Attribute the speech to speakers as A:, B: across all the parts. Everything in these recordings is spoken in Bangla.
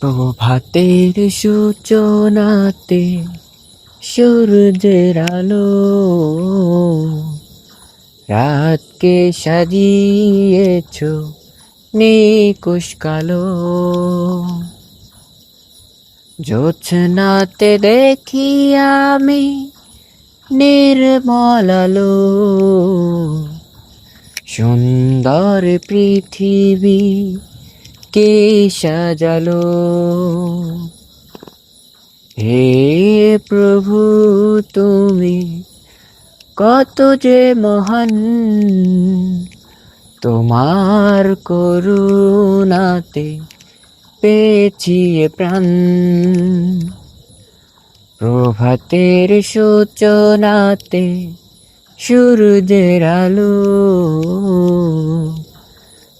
A: প্রভাতের সূচনাতে সূর্যের আলো রাতকে সাজিয়েছ নিকুশ কালো। জোছনাতে দেখি আমি নির্মল আলো, সুন্দর পৃথিবী কে সাজালো। হে প্রভু তুমি কত যে মহান, তোমার করুণাতে পেয়েছি এ প্রাণ। প্রভাতের সূচনাতে সূর্যের আলো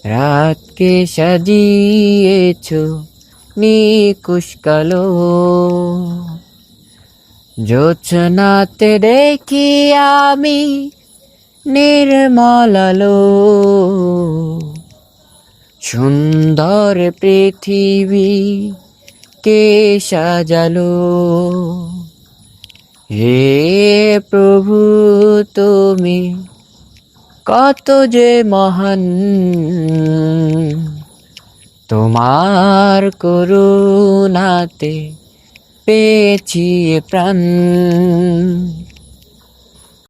A: রাতকে সাজিয়েছ নিকুশ কালো। জোছনাতে দেখি আমি নির্মল আলো, সুন্দর পৃথিবী কে সাজালো। হে প্রভু তুমি কত যে মহান, তোমার করুণাতে পেয়েছি প্রাণ।